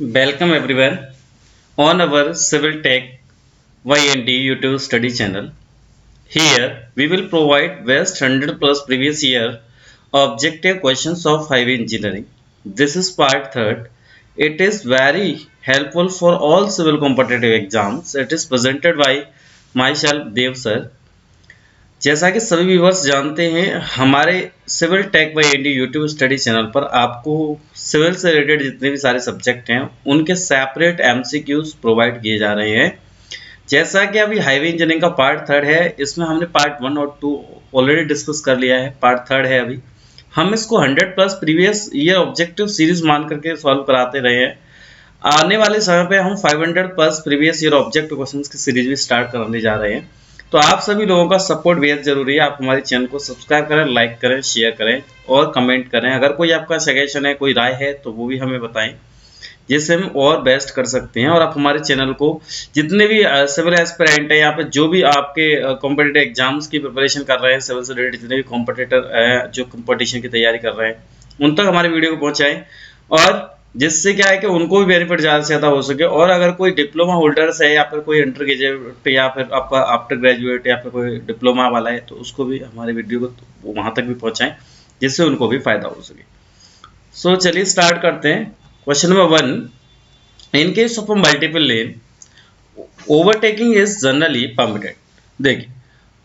Welcome everyone on our Civil Tech YND YouTube study channel. Here we will provide best 100 plus previous year objective questions of highway engineering. This is part third. It is very helpful for all civil competitive exams. It is presented by myself Dev sir. जैसा कि सभी viewers जानते हैं, हमारे civil tech by ND YouTube study channel पर आपको civil से related जितने भी सारे सब्जेक्ट हैं उनके सेपरेट एमसीक्यूज प्रोवाइड किए जा रहे हैं। जैसा कि अभी हाईवे इंजीनियरिंग का पार्ट थर्ड है, इसमें हमने पार्ट 1 और 2 ऑलरेडी डिस्कस कर लिया है। पार्ट थर्ड है अभी हम इसको 100 plus previous year objective series मान करके सॉल्व कराते रहे हैं। आने वाले समय पे हम 500 plus previous year objective questions की सीरीज भी स्टार्ट कराने जा रहे हैं। तो आप सभी लोगों का सपोर्ट बेहद जरूरी है। आप हमारे चैनल को सब्सक्राइब करें, लाइक करें, शेयर करें और कमेंट करें। अगर कोई आपका सजेशन है, कोई राय है तो वो भी हमें बताएं, जिससे हम और बेस्ट कर सकते हैं। और आप हमारे चैनल को जितने भी सिविल एस्पिरेंट है, यहाँ पे जो भी आपके कॉम्पिटिटिव एग्जाम्स की प्रिपरेशन कर रहे हैं, सिविल से रिलेटेड जितने भी कॉम्पिटिटर जो कॉम्पिटिशन की तैयारी कर रहे हैं, उन तक हमारे वीडियो को पहुँचाएँ और जिससे क्या है कि उनको भी बेनिफिट ज़्यादा से ज़्यादा हो सके। और अगर कोई डिप्लोमा होल्डर्स है या फिर कोई इंटर ग्रेजुएट या फिर आपका आफ्टर ग्रेजुएट या फिर कोई डिप्लोमा वाला है तो उसको भी हमारे वीडियो को वहाँ तक भी पहुँचाएं, जिससे उनको भी फायदा हो सके। सो चलिए स्टार्ट करते हैं। Question number 1, in case of multiple lane overtaking is generally permitted. देखिए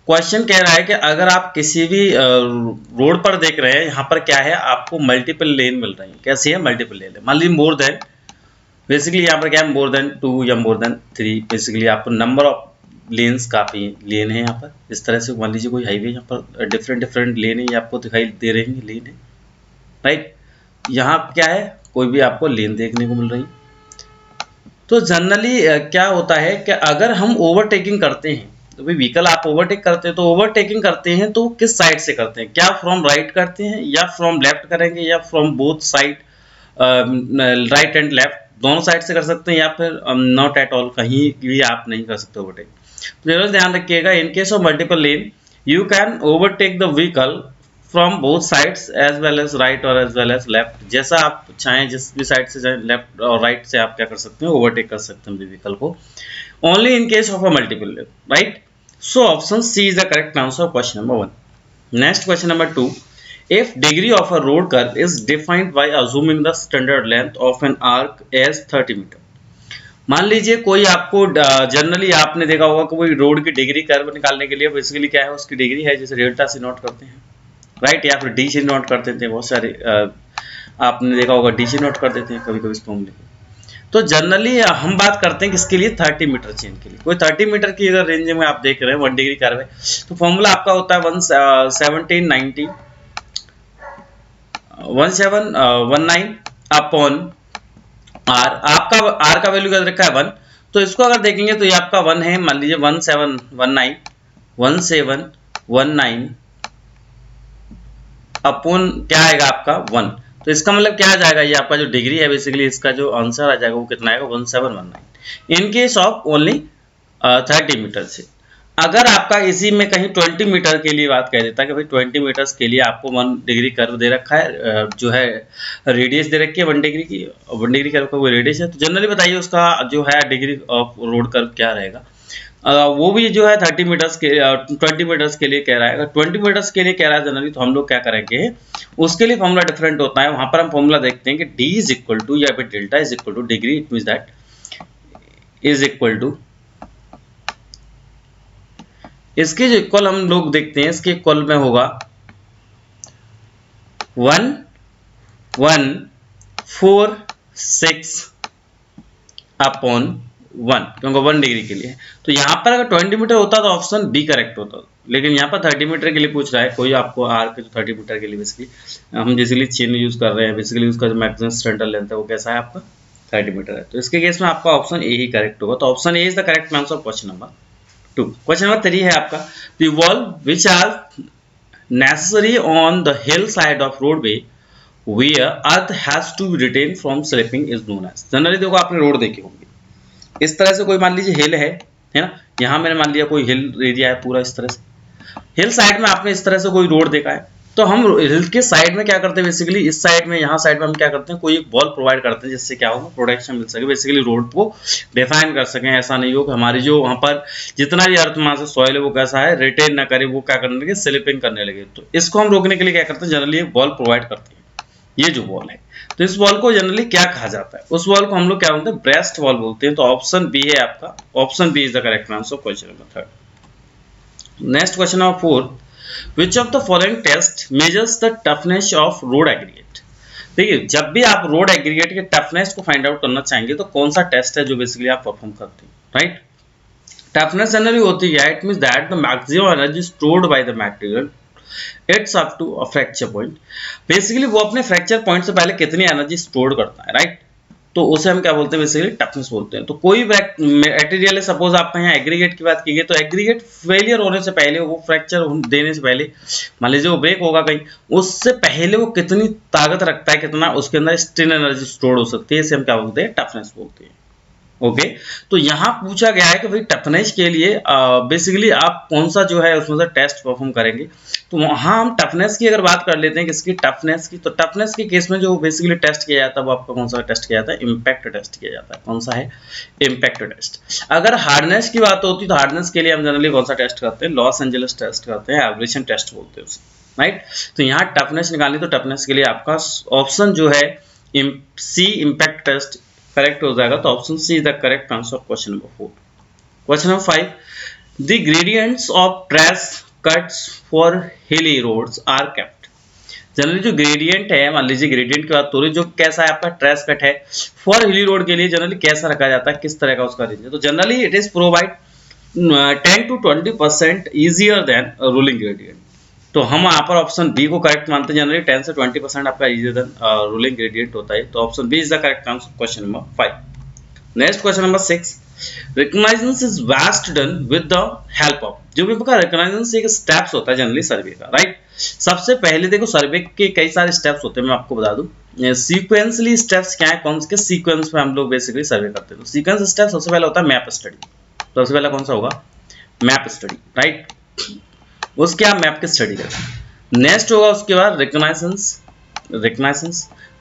क्वेश्चन कह रहा है कि अगर आप किसी भी रोड पर देख रहे हैं, यहाँ पर क्या है, आपको मल्टीपल लेन मिल रही है। कैसी है? मल्टीपल लेन है। मान लीजिए मोर देन, बेसिकली यहाँ पर क्या है, मोर देन 2 या मोर देन 3, बेसिकली आपको नंबर ऑफ लेन्स काफी लेन है यहाँ पर। इस तरह से मान लीजिए कोई हाईवे, यहाँ पर डिफरेंट लेन है, ये आपको दिखाई दे रही है, लेन है, राइट। यहाँ क्या है, कोई भी आपको लेन देखने को मिल रही है। तो जनरली क्या होता है कि अगर हम ओवरटेकिंग करते हैं, तो भाई व्हीकल आप ओवरटेक करते हैं, तो ओवरटेकिंग करते हैं तो किस साइड से करते हैं? क्या फ्रॉम राइट करते हैं या फ्रॉम लेफ्ट करेंगे या from both side, right and left दोनों साइड से कर सकते हैं, या फिर नॉट एट ऑल, कहीं भी आप नहीं कर सकते ओवरटेक। तो जरूर ध्यान रखिएगा, in case of multiple lane you can overtake the vehicle from both sides as well as right और एज वेल एज लेफ्ट। जैसा आप चाहें, जिस भी साइड से चाहें, लेफ्ट और राइट से आप क्या कर सकते हैं, ओवरटेक कर सकते हैं व्हीकल को, only in case of a multiple lane, right. So option C is the correct answer of question number 1। Next question number 2, if degree of a road curve is defined by assuming the standard length of an arc as 30 metre. मान लीजिए कोई आपको generally आपने देखा होगा कि कोई road की डिग्री कर्व निकालने के लिए बेसिकली क्या है, उसकी डिग्री है, जैसे डेल्टा से नोट करते हैं, राइट, या फिर डी से नोट कर देते हैं। बहुत सारे आपने देखा होगा डी से नोट कर देते हैं कभी कभी इस फॉर्मूले को। तो जनरली हम बात करते हैं किसके लिए, 30 मीटर चेन के लिए। कोई 30 मीटर की अगर रेंज में आप देख रहे हैं 1 डिग्री कर्व है, तो फॉर्मूला आपका होता है 1719 अपॉन आर। आपका आर का वैल्यू क्या रखा है 1, तो इसको अगर देखेंगे तो ये आपका 1 है। मान लीजिए 1719 अपॉन क्या आएगा आपका 1। तो इसका मतलब क्या आ जाएगा, ये आपका जो डिग्री है, बेसिकली इसका जो आंसर आ जाएगा वो कितना आएगा, 1719 in case of only 30 metre से। अगर आपका इसी में कहीं 20 मीटर के लिए बात कह देता है कि भाई 20 मीटर्स के लिए आपको 1 डिग्री कर्व दे रखा है, जो है रेडियस दे रखी है 1 डिग्री की, 1 डिग्री कर्व का कोई रेडियस है, तो जनरली बताइए उसका जो है डिग्री ऑफ रोड कर्व क्या रहेगा। वो भी जो है 30 मीटर्स के 20 मीटर्स के लिए कह रहा है। अगर 20 मीटर्स के लिए कह रहा है जनरली, तो हम लोग क्या करेंगे, उसके लिए फॉर्मूला डिफरेंट होता है। वहां पर हम फॉर्मूला देखते हैं कि d इज इक्वल टू, या फिर delta is equal to degree, it means that is equal to, इसके जो इक्वल हम लोग देखते हैं, इसके इक्वल में होगा 1,146 अपॉन 1, क्योंकि 1 डिग्री के लिए। तो यहाँ पर अगर 20 मीटर होता तो ऑप्शन बी करेक्ट होता, लेकिन यहाँ पर 30 मीटर के लिए पूछ रहा है कोई आपको आर के, जो 30 मीटर के लिए बेसिकली हम बेसिकली चेन यूज कर रहे हैं, बेसिकली उसका जो मैक्सिमम स्टैंडर्ड लेंथ है वो कैसा है आपका 30 मीटर है। तो इसके केस में आपका ऑप्शन ए ही करेक्ट होगा। तो option A is the correct answer of question number 2। Question number 3 है आपका, the wall which are necessary on the hill side of roadway where earth has to be retained from slipping is known as। Generally देखो आपने road देखे होंगे, इस तरह से कोई मान लीजिए हिल है ना, यहाँ मैंने मान लिया कोई हिल एरिया है पूरा, इस तरह से हिल साइड में आपने इस तरह से कोई रोड देखा है, तो तो हम हिल के साइड में क्या करते हैं बेसिकली, इस साइड में, यहाँ साइड में हम क्या करते हैं, कोई एक वॉल प्रोवाइड करते हैं जिससे क्या होगा, प्रोटेक्शन मिल सके, बेसिकली रोड को डिफाइन कर सकें। ऐसा नहीं हो कि हमारी जो वहाँ पर जितना भी अर्थ मास सॉइल है वो कैसा है, रिटेन ना करे, वो क्या करने लगे, स्लिपिंग करने लगे। तो इसको हम रोकने के लिए क्या करते हैं, जनरली एक वॉल प्रोवाइड करते हैं। ये जो वॉल है, तो इस वॉल को जनरली क्या कहा जाता है, उस वॉल को हम लोग क्या बोलते हैं, ब्रेस्ट वॉल बोलते हैं। तो ऑप्शन बी है आपका, option B is the correct answer question number 3। Next question number 4, Which of the following test measures the toughness of road aggregate? देखिए, जब भी आप रोड एग्रीगेट के टफनेस को फाइंड आउट करना चाहेंगे तो कौन सा टेस्ट है जो बेसिकली आप परफॉर्म करते हैं, राइट। टफनेस जनरली होती है, it means that the maximum energy stored by the material it's up to a fracture point. Basically वो अपने फ्रैक्चर पॉइंट से पहले कितनी एनर्जी स्टोर करता है, राइट। तो उसे हम क्या बोलते हैं, बेसिकली टफनेस बोलते हैं। तो कोई मटेरियल है, सपोज आपने यहाँ एग्रीगेट की बात की है, तो एग्रीगेट फेलियर होने से पहले, वो फ्रैक्चर देने से पहले, मान लीजिए वो ब्रेक होगा कहीं, उससे पहले वो कितनी ताकत रखता है, कितना उसके अंदर स्ट्रेन एनर्जी स्टोर हो सकती है, इसे हम क्या बोलते हैं, टफनेस बोलते हैं। ओके, तो यहाँ पूछा गया है कि भाई टफनेस के लिए बेसिकली आप कौन सा जो है उसमें से टेस्ट परफॉर्म करेंगे। तो वहाँ हम टफनेस की अगर बात कर लेते हैं, किसकी, टफनेस की, तो टफनेस के केस में जो बेसिकली टेस्ट किया जाता है वो आपका कौन सा टेस्ट किया जाता है, इम्पैक्ट टेस्ट किया जाता है। कौन सा है, इम्पैक्ट टेस्ट। अगर हार्डनेस की बात होती है तो हार्डनेस के लिए हम जनरली कौन सा टेस्ट करते हैं, लॉस एंजल्स टेस्ट करते हैं, एवरेशन टेस्ट बोलते हैं उसे, राइट। तो यहाँ टफनेस निकालनी, तो टफनेस के लिए आपका ऑप्शन जो है सी, इम्पैक्ट टेस्ट करेक्ट हो जाएगा। तो option C is the correct answer of question number 4। Question number 5, the gradients of trace cuts for hilly roads are kept. Generally जो ग्रेडियंट है, मान लीजिए ग्रेडियंट की बात हो रही है, जो कैसा है आपका ट्रेस कट है फॉर हिली रोड के लिए, जनरली कैसा रखा जाता है, किस तरह का उसका रेंज है। तो generally it is provide 10 to 20% easier than ruling gradient. तो हम यहाँ पर ऑप्शन बी को करेक्ट मानते हैं, जनरली 10 से 20% आपका इजियर देन रूलिंग ग्रेडियंट होता है। तो option B is the correct answer question number 5। Next question number 6, reconnaissance is best done with the help of. जो भी आपका रिकॉग्निजेंस एक स्टेप्स होता है जनरली सर्वे का, राइट। सबसे पहले देखो, सर्वे के कई सारे स्टेप्स होते हैं, मैं आपको बता दूं सीक्वेंसली स्टेप्स क्या है, कौन से सीक्वेंस में हम लोग बेसिकली सर्वे करते हैं। तो सीक्वेंस स्टेप सबसे पहले होता है मैप स्टडी। सबसे पहला कौन सा होगा, मैप स्टडी, राइट। उसके आप मैप की स्टडी करें। नेक्स्ट होगा उसके बाद रिकॉग्निजेंस।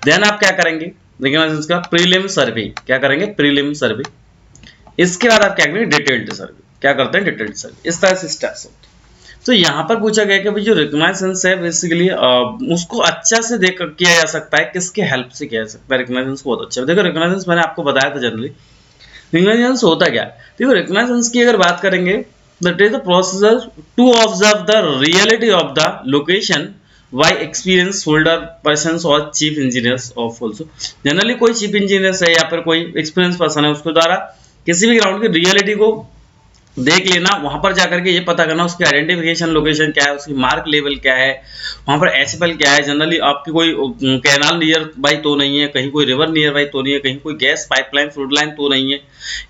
देन आप क्या करेंगे, रिकॉग्निजेंस का प्रीलिम सर्वे, क्या करेंगे, प्रीलिम सर्वे। इसके बाद आप क्या करेंगे, डिटेल्ड सर्वे, क्या करते हैं, डिटेल्ड सर्वे। इस तरह से स्टेप्स होते हैं। तो यहाँ पर पूछा गया कि भाई जो रिकॉग्निजेंस है बेसिकली उसको अच्छा से देख किया जा सकता है, किसके हेल्प से किया जा सकता है रिकॉग्निजेंस को बहुत अच्छा। देखो रिकॉग्निजेंस मैंने आपको बताया था, जनरली रिकॉग्निजेंस होता क्या है। देखो रिकॉग्निजेंस की अगर बात करेंगे, that is the procedure to observe the reality of the location by experienced holder persons or chief engineers of also। Generally कोई चीफ इंजीनियर है या फिर कोई एक्सपीरियंस पर्सन है, उसके द्वारा किसी भी ग्राउंड की रियलिटी को देख लेना, वहां पर जाकर के ये पता करना उसकी आइडेंटिफिकेशन लोकेशन क्या है, उसकी मार्क लेवल क्या है, वहां पर एचएफएल क्या है। जनरली आपकी कोई कैनाल नियर बाई तो नहीं है, कहीं कोई रिवर नियर बाई तो नहीं है, कहीं कोई गैस पाइपलाइन फ्लूड लाइन तो नहीं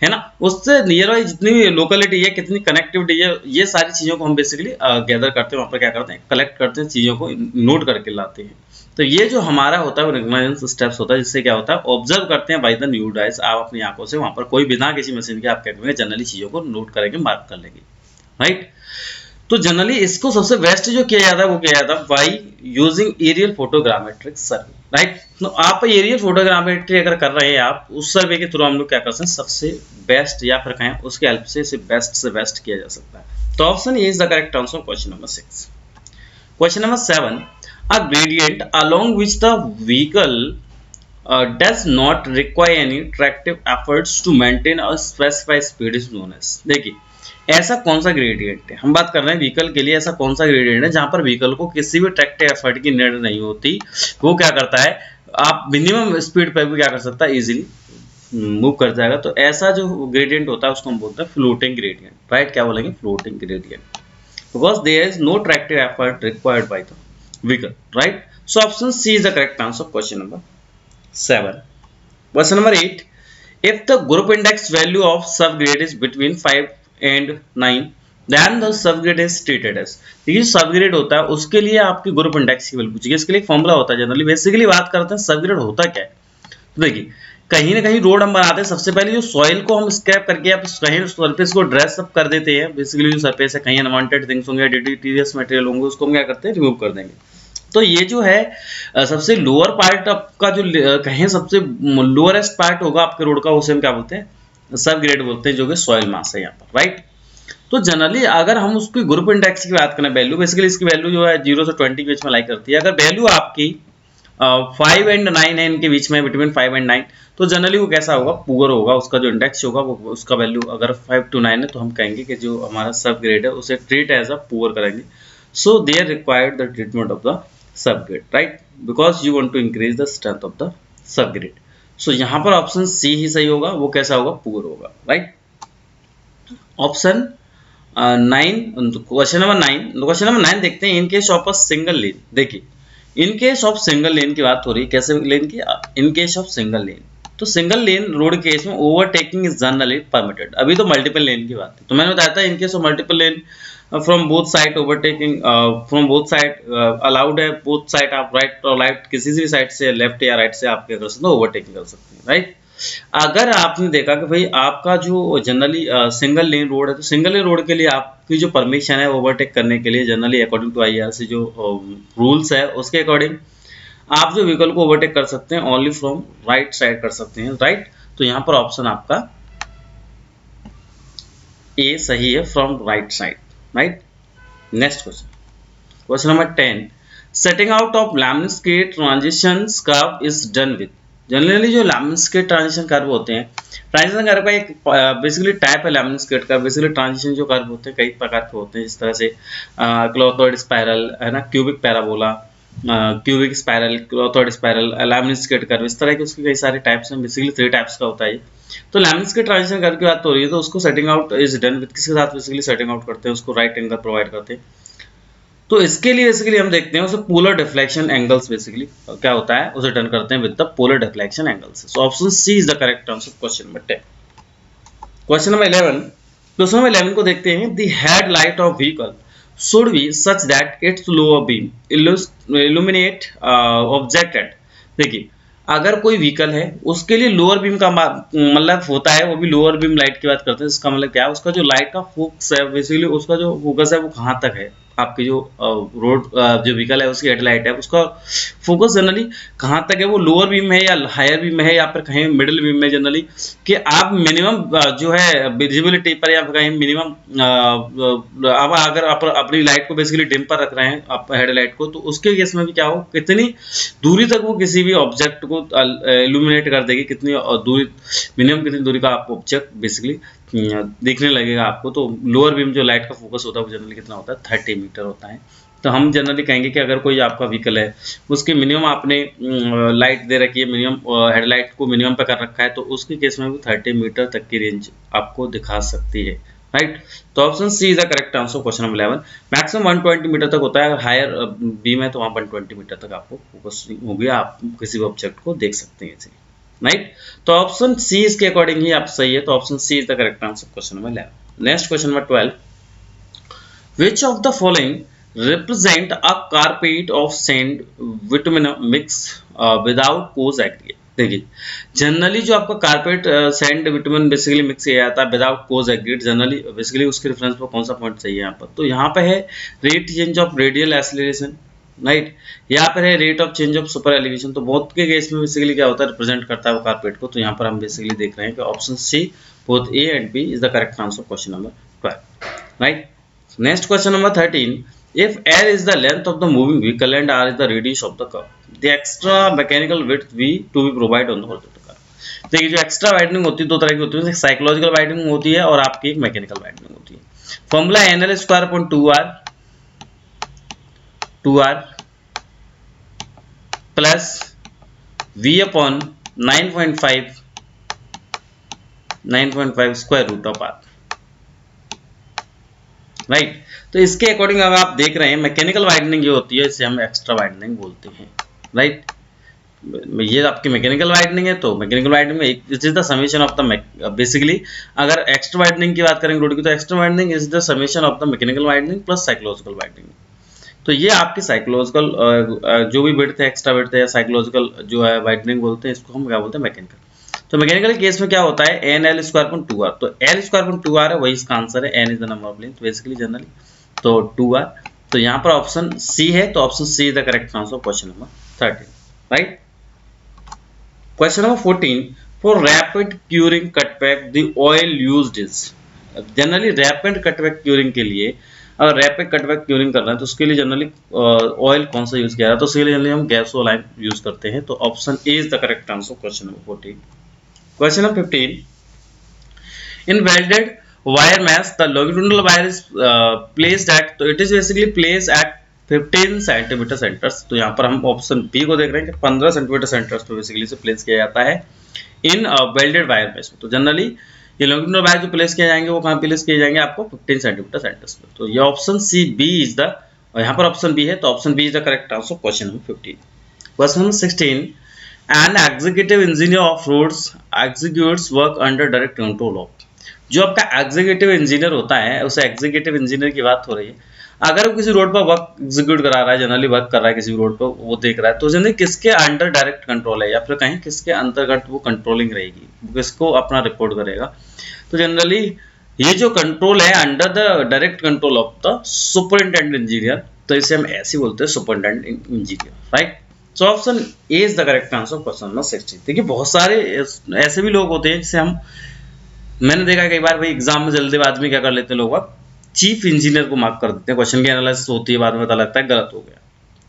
है ना। उससे नियर बाई जितनी भी लोकेलिटी है, कितनी कनेक्टिविटी है, ये सारी चीजों को हम बेसिकली गैदर करते हैं, वहां पर क्या करते हैं, कलेक्ट करते हैं, चीजों को नोट करके लाते हैं। तो ये जो हमारा होता है रिकॉग्निजेंस स्टेप्स होता है, जिससे क्या होता है, ऑब्जर्व करते हैं बाय द न्यूड आइज। आप अपनी आंखों से वहां पर कोई बिना किसी मशीन के आप क्या करेंगे, जनरली चीजों को नोट करेंगे, मार्क कर लेंगे, राइट। तो जनरली इसको सबसे बेस्ट जो किया जाता है वो किया जाता है by using aerial photogrammetric survey, right. तो आप एरियल फोटोग्रामेट्री अगर कर रहे हैं, आप उस सर्वे के थ्रू हम लोग क्या कर सकते हैं, सबसे बेस्ट या फिर कहें उसके हेल्प से बेस्ट किया जा सकता है। तो option A is the correct answer question number 6। Question number 7, a gradient along which the vehicle does not require any tractive efforts to maintain a specified speed is known as। देखिए ऐसा कौन सा gradient है, हम बात कर रहे हैं व्हीकल के लिए, ऐसा कौन सा ग्रेडियंट है जहां पर व्हीकल को किसी भी ट्रैक्टिव एफर्ट की नीड नहीं होती। वो क्या करता है, आप मिनिमम स्पीड पर भी क्या कर सकता है, इजीली मूव कर जाएगा। तो ऐसा जो ग्रेडियंट होता है उसको हम बोलते हैं फ्लोटिंग ग्रेडियंट, राइट। क्या बोलेंगे, floating gradient, because there is no tractive effort required by the vehicle, right। So option C is the correct answer question number 7। Question number 8, if the group index value of subgrade is between 5 and 9 then the subgrade is treated as। देखिए subgrade होता है उसके लिए आपकी group index की value पूछेगी, इसके लिए formula होता है। जनरली बेसिकली बात करते हैं सबग्रेड होता क्या है। तो देखिए कहीं ना कहीं रोड हम बनाते हैं, सबसे पहले जो सॉइल को हम स्क्रैप करके या कहीं सरफेस को ड्रेस अप कर देते हैं। बेसिकली जो सरफेस है, कहीं अनवांटेड थिंग्स होंगे, डिटीरियस मटेरियल होंगे, उसको हम क्या करते हैं, रिमूव कर देंगे। तो ये जो है सबसे लोअर पार्ट आपका जो कहें सबसे लोअरेस्ट पार्ट होगा आपके रोड का, उसे हम क्या बोलते हैं, सब ग्रेड बोलते हैं, जो कि सॉइल मास है यहाँ पर, राइट। तो जनरली अगर हम उसकी ग्रुप इंडेक्स की बात करें, वैल्यू बेसिकली इसकी वैल्यू जो है 0 से 20 के बीच में लाई करती है। अगर वैल्यू आपकी 5 एंड 9 है, इनके बीच में, बिटवीन 5 एंड 9, तो जनरली वो कैसा होगा, पुअर होगा। उसका जो इंडेक्स होगा वो, उसका वैल्यू अगर 5 to 9 है तो हम कहेंगे कि जो हमारा सब ग्रेड है उसे ट्रीट एज अ पुअर करेंगे। So they are required the treatment of the subgrade, right, because you want to increase the strength of the subgrade. So यहाँ पर ऑप्शन सी ही सही होगा, वो कैसा होगा, पुअर होगा, right. Option 9, question number 9, question number 9 देखते हैं। In case of a single lane, देखिए in case of single lane की बात हो रही है, कैसे लेन की, in case of single lane. तो सिंगल लेन रोड केस में ओवरटेकिंग इज जनरली परमिटेड। अभी तो मल्टीपल लेन की बात है, तो मैंने बताया था इन case of multiple lane from both side overtaking from both side allowed है। बोथ साइड आप राइट और राइट किसी भी साइड से, लेफ्ट या राइट से आप क्या कर सकते हो, ओवरटेकिंग कर सकते हैं, राइट। अगर आपने देखा कि भाई आपका जो जनरली सिंगल लेन रोड है, तो सिंगल लेन रोड के लिए आपकी जो परमिशन है ओवरटेक करने के लिए, जनरली अकॉर्डिंग टू आईआरसी जो रूल्स है उसके अकॉर्डिंग आप जो व्हीकल को ओवरटेक कर सकते हैं ओनली फ्रॉम राइट साइड कर सकते हैं, राइट। तो यहाँ पर ऑप्शन आपका ए सही है, from right side, right. Next question, question number 10, setting out of lemniscate transitions curve is done with. Generally जो लैम्स्केट ट्रांजिशन कर्व होते हैं, ट्रांजिशन कर्व का एक बेसिकली टाइप है लैम्स्केट का। बेसिकली ट्रांजिशन जो कर्व होते हैं कई प्रकार के होते हैं, जिस तरह से क्लॉथॉइड स्पाइरल है ना, cubic parabola, cubic spiral, clothoid spiral, lemniscate curve, इस तरह के उसके कई सारे टाइप्स हैं। बेसिकली 3 टाइप्स का होता है। तो लैम्स्केट ट्रांजिशन कर्व की बात हो रही है, तो उसको setting out is done with किसके साथ बेसिकली सेटिंग आउट करते हैं, उसको राइट एंगल प्रोवाइड करते हैं। तो इसके लिए बेसिकली हम देखते हैं उसे पोलर डिफ्लेक्शन एंगल्स, बेसिकली क्या होता है उसे डन करते हैं with the polar deflection angles. So option C is the correct answer question number 10। Question number 11, question number 11 को देखते हैं। The headlight of vehicle should be such that it's lower beam illuminate object at. देखिए अगर कोई vehicle है उसके लिए lower beam का मतलब होता है, वो भी लोअर बीम लाइट की बात करते हैं। इसका मतलब क्या है, उसका जो लाइट का फोकस है, बेसिकली उसका जो फोकस है वो कहाँ तक है, आपकी जो रोड जो व्हीकल है उसकी हेडलाइट है उसका फोकस जनरली कहाँ तक है, वो लोअर बीम है या हायर बीम है या फिर कहीं मिडिल बीम में, जनरली कि आप मिनिमम जो है विजिबिलिटी पर या कहीं मिनिमम अब अगर आप अपनी लाइट को बेसिकली डिम पर रख रहे हैं आप हेडलाइट को, तो उसके केस में भी क्या हो, कितनी दूरी तक वो किसी भी ऑब्जेक्ट को इल्यूमिनेट कर देगी, कितनी दूरी, मिनिमम कितनी दूरी का आपको ऑब्जेक्ट बेसिकली दिखने लगेगा आपको। तो लोअर बीम जो लाइट का फोकस होता है वो जनरली कितना होता है, 30 मीटर होता है। तो हम जनरली कहेंगे कि अगर कोई आपका व्हीकल है उसकी मिनिमम आपने लाइट दे रखी है, मिनिमम हेडलाइट को मिनिमम पे कर रखा है, तो उसके केस में भी 30 मीटर तक की रेंज आपको दिखा सकती है, राइट। तो option C is the correct answer question number 11। Maximum 120 metre तक होता है, अगर हायर बीम है तो वहाँ 120 मीटर तक आपको फोकस होगी, आप किसी भी ऑब्जेक्ट को देख सकते हैं इसे, राइट। तो ऑप्शन सी इसके अकॉर्डिंग ही आप सही है, तो option C is the correct answer question number 11। Next question number 12, which of the following represent a carpet of sand bitumen mix without coarse aggregate। देखिए जनरली जो आपका carpet sand bitumen basically mix किया जाता है without कोज aggregate, generally basically उसके reference पर कौन सा पॉइंट चाहिए यहाँ पर, तो यहाँ पे है rate change of radial acceleration, right. यहाँ पर है rate of change of super elevation. तो बोथ के केस में बेसिकली क्या होता है, रिप्रेजेंट करता है वो कारपेट को। तो यहाँ पर हम बेसिकली देख रहे हैं कि option C both A and B is the correct answer question number 12, right. Next question number 13. If L is the length of the moving vehicle and R is the radius of the curve, the extra mechanical width V to be provided on the horizontal curve। देखिए जो extra widening होती है दो तरह की होती है, एक साइकोलॉजिकल वाइडनिंग होती है और आपकी एक मैकेनिकल वाइडनिंग होती है। Formula NL square upon 2R plus V upon 9.5 square root of R, right. तो इसके अकॉर्डिंग अब आप देख रहे हैं मैकेनिकल वाइडनिंग जो होती है इसे हम एक्स्ट्रा वाइडनिंग बोलते हैं, राइट। ये आपकी मैकेनिकल वाइडनिंग है, तो मैकेनिकल वाइडनिंग में it is the summation of the basically अगर एक्स्ट्रा वाइडनिंग की बात करेंगे रोड की, तो extra widening is the summation of the mechanical widening plus psychological widening. तो ये आपकी साइकोलॉजिकल जो भी विड्थ है, एक्स्ट्रा विड्थ है, साइकोलॉजिकल जो है वाइडनिंग बोलते हैं, इसको हम क्या बोलते हैं, मैकेनिकल। तो मैकेनिकल केस में क्या होता है, N L square upon 2R, तो एल स्क्वायर अपॉन 2R है, वही इसका आंसर है, N is the number of length basically generally, तो 2R तो यहाँ पर ऑप्शन सी है, तो option C is the correct answer of question number 13, right. Question number 14, for rapid curing cutback the oil used is. Generally rapid cutback curing के लिए, अगर rapid cutback curing करना है तो उसके लिए जनरली ऑयल कौन सा यूज किया है, तो उसके लिए जनरली हम गैसोलाइन यूज करते हैं। तो option A is the correct answer question number 14। Question number 15, in welded wire mesh the longitudinal wire is placed at, तो it is basically placed at 15 centimetre centres. तो यहाँ पर हम ऑप्शन बी को देख रहे हैं कि 15 सेंटीमीटर सेंटर्स पे बेसिकली से प्लेस किया जाता है इन वेल्डेड वायर मेश में। तो जनरली ये लॉन्गिट्यूडनल वायर जो प्लेस किए जाएंगे वो कहाँ प्लेस किए जाएंगे, आपको 15 सेंटीमीटर सेंटर्स पे। तो ये option C B is the, और यहाँ पर ऑप्शन बी है, तो option B is the correct answer question number 15। Question number 16, an executive engineer of roads executes work under direct control of. जो आपका एग्जीक्यूटिव इंजीनियर होता है, उस एग्जीक्यूटिव इंजीनियर की बात हो रही है। अगर वो किसी रोड पर वर्क एग्जीक्यूट करा रहा है, जनरली वर्क कर रहा है किसी रोड पर, वो देख रहा है, तो जनरली किसके अंडर डायरेक्ट कंट्रोल है, या फिर कहीं किसके अंतर्गत वो कंट्रोलिंग रहेगी, वो किसको अपना रिपोर्ट करेगा। तो जनरली ये जो कंट्रोल है under the direct control of the superintendent engineer, तो इसे हम ऐसे बोलते हैं superintendent engineer, right. So option A is the correct answer question number 16। देखिए बहुत सारे ऐसे भी लोग होते हैं जिसे हम, मैंने देखा कई बार भाई एग्जाम में जल्दीबाजी में क्या कर लेते हैं लोग, चीफ इंजीनियर को मार्क कर देते हैं, क्वेश्चन की एनालिसिस होती है, बाद में पता लगता है गलत हो गया,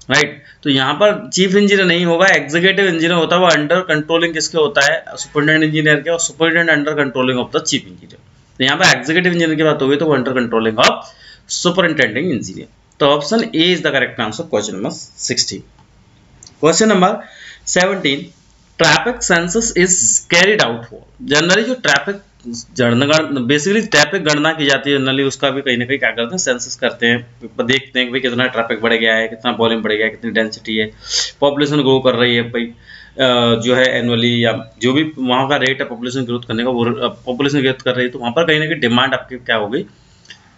राइट। तो यहाँ पर चीफ इंजीनियर नहीं होगा, एग्जीक्यूटिव इंजीनियर होता है, वो अंडर कंट्रोलिंग किसके होता है, सुपरिटेंडेंट इंजीनियर के, और superintendent under controlling of the chief engineer. तो यहाँ पर एग्जीक्यूटिव इंजीनियर की बात होगी तो वो under controlling of superintending engineer. तो option A is the correct answer question number 16। Question number 17, traffic census is carried out for. Generally जो ट्रैफिक बेसिकली ट्रैफिक गणना की जाती है, जनरली उसका भी कहीं ना कहीं क्या करते हैं, सेंसस करते हैं, देखते हैं कि भाई कितना ट्रैफिक बढ़ गया है, कितना वॉल्यूम बढ़ गया है, कितनी डेंसिटी है, पॉपुलेशन ग्रो कर रही है भाई, जो है एनुअली, या जो भी वहाँ का रेट है पॉपुलेशन ग्रोथ करने का, वो पॉपुलेशन ग्रोथ कर रही है, तो वहाँ पर कहीं ना कहीं डिमांड आपकी क्या होगी,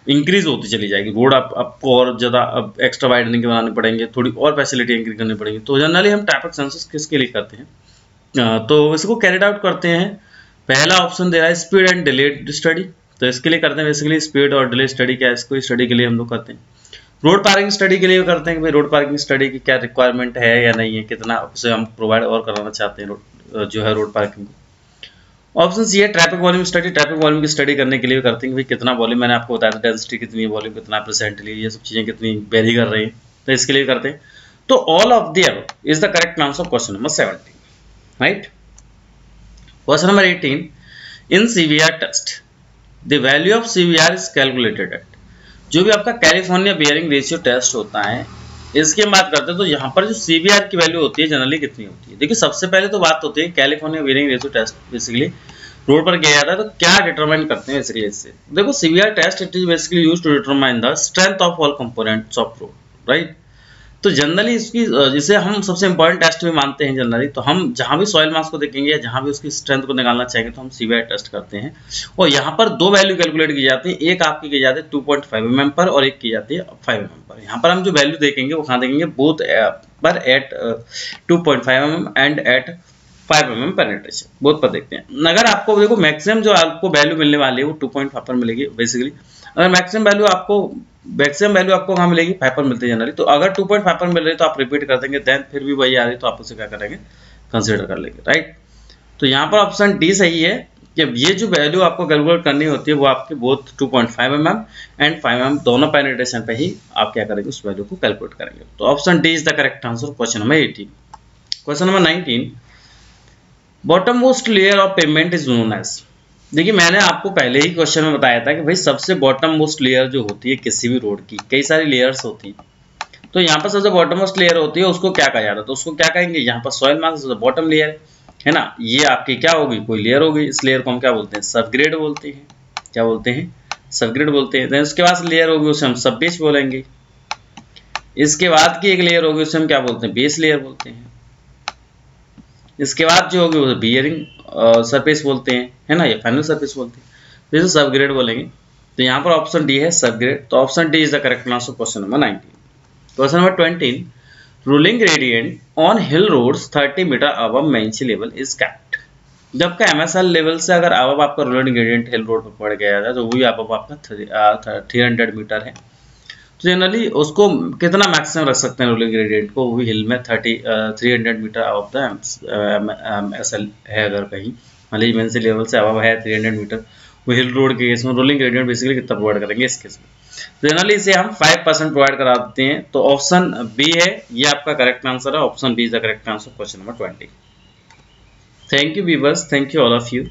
इंक्रीज होती चली जाएगी। रोड आपको और ज़्यादा एक्स्ट्रा वाइडनिंग के बनाने पड़ेंगे, थोड़ी और फैसिलिटी इंक्रीज करनी पड़ेंगी। तो जनरली हम ट्रैफिक सेंसस किसके लिए करते हैं, तो इसको कैरिड आउट करते हैं। पहला ऑप्शन दे रहा है स्पीड एंड डिले स्टडी, तो इसके लिए करते हैं बेसिकली स्पीड और डिले स्टडी, क्या इसको स्टडी के लिए हम लोग करते हैं। रोड पार्किंग स्टडी के लिए करते हैं कि भाई रोड पार्किंग स्टडी की क्या रिक्वायरमेंट है या नहीं है, कितना उसे हम प्रोवाइड और कराना चाहते हैं जो है रोड पार्किंग को। ऑप्शन सी है traffic volume study, traffic volume की स्टडी करने के लिए करते हैं कि भाई कितना वॉल्यूम, मैंने आपको बताया था डेंसिटी कितनी है, वॉल्यूम कितना परसेंटली, ये सब चीज़ें कितनी वेरी कर रही हैं, तो इसके लिए करते हैं। तो all of the above is the correct answer question number 17, right. Question number 18, in CVR test the value of CVR is calculated at. जो भी आपका कैलिफोर्निया बियरिंग रेशियो टेस्ट होता है, इसकी हम बात करते हैं, तो यहाँ पर जो सीवीआर की वैल्यू होती है जनरली कितनी होती है। देखिए सबसे पहले तो बात होती है California bearing ratio test, basically road पर किया जाता है, तो क्या डिटरमाइन करते हैं बेसिकली इससे। देखो CVR test it is basically used to determine the strength of all components of road, right. तो जनरली इसकी, जिसे हम सबसे इंपॉर्टेंट टेस्ट भी मानते हैं जनरली, तो हम जहाँ भी सॉइल मास को देखेंगे या जहाँ भी उसकी स्ट्रेंथ को निकालना चाहेंगे तो हम सीवीआर टेस्ट करते हैं। और यहाँ पर दो वैल्यू कैलकुलेट की जाती है, एक आपकी की जाती है 2.5 mm पर, और एक की जाती है 5 mm पर। यहाँ पर हम जो वैल्यू देखेंगे वो कहाँ देखेंगे, बोथ पर at 2.5 mm and at 5 mm penetration, both पर देखते हैं। अगर आपको देखो मैक्सिमम जो आपको वैल्यू मिलने वाली है वो 2.5 पर मिलेगी बेसिकली। अगर मैक्सिमम वैल्यू आपको कहाँ मिलेगी, 5 पर मिलती है जनरली। तो अगर 2.5 पर मिल रही है तो आप रिपीट कर देंगे, देन फिर भी वही आ रही है तो आप उसे क्या करेंगे, कंसीडर कर लेंगे, राइट। तो यहाँ पर ऑप्शन डी सही है कि ये जो वैल्यू आपको कैलकुलेट करनी होती है वो आपके बोथ 2.5 mm एंड 5 mm दोनों पेनिट्रेशन पे ही आप क्या करेंगे, उस वैल्यू को कैलकुलेट करेंगे। तो option D is the correct answer question number 18। Question number 19, bottom most layer of pavement is known as. देखिए मैंने आपको पहले ही क्वेश्चन में बताया था कि भाई सबसे बॉटम मोस्ट लेयर जो होती है किसी भी रोड की, कई सारी लेयर्स होती हैं, तो यहाँ पर सबसे बॉटम मोस्ट लेयर होती है, उसको क्या कहा जाता है, तो उसको क्या कहेंगे, यहाँ पर सॉइल मास बॉटम लेयर है ना, ये आपकी क्या होगी, कोई लेयर होगी। इस लेयर को हम क्या बोलते हैं, सबग्रेड बोलते हैं। क्या बोलते हैं, सबग्रेड बोलते हैं। देन उसके बाद लेयर होगी उसे हम सब बेस बोलेंगे। इसके बाद की एक लेयर होगी उसे हम क्या बोलते हैं, बेस लेयर बोलते हैं। इसके बाद जो होगी वो बियरिंग सरफेस बोलते हैं, है ना, या फाइनल सरफेस बोलते हैं, तो इसे सब ग्रेड बोलेंगे। तो यहाँ पर ऑप्शन डी है सब ग्रेड, तो option D is the correct answer question number 19। Question number 20, ruling gradient on hill roads 30 metre above mean sea level is kept. जब का एमएसएल लेवल से अगर अबव आपका रूलिंग ग्रेडियंट हिल road पर पड़ गया है तो वही अबव आपका 300 मीटर है। तो जनरली उसको कितना मैक्सिमम रख सकते हैं रोलिंग ग्रेडियंट को, वो भी हिल में 300 मीटर ऑफ द एसएल है, अगर कहीं मान लीजिए इमेंसी लेवल से अब है 300 मीटर, वो हिल रोड के केस में रोलिंग ग्रेडियंट बेसिकली कितना प्रोवाइड करेंगे इस केस में। तो जनरली इसे हम 5% प्रोवाइड करा देते हैं। तो ऑप्शन बी है ये आपका करेक्ट आंसर है, option B is the correct answer question number 20। Thank you viewers, thank you all of you.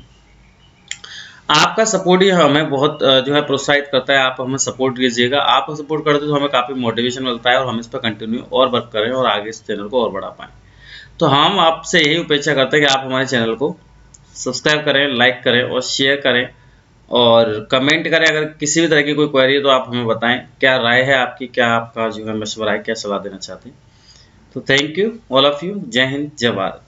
आपका सपोर्ट ही हमें बहुत जो है प्रोत्साहित करता है, आप हमें सपोर्ट कीजिएगा। आप सपोर्ट करते हो तो हमें काफ़ी मोटिवेशन मिलता है और हम इस पर कंटिन्यू और वर्क करें और आगे इस चैनल को और बढ़ा पाएँ। तो हम आपसे यही अपेक्षा करते हैं कि आप हमारे चैनल को सब्सक्राइब करें, लाइक करें और शेयर करें और कमेंट करें। अगर किसी भी तरह की कोई क्वेरी है तो आप हमें बताएं, क्या राय है आपकी, क्या आपका जो है मशवरा है, क्या सलाह देना चाहते हैं। तो thank you all of you, जय हिंद, जय भारत।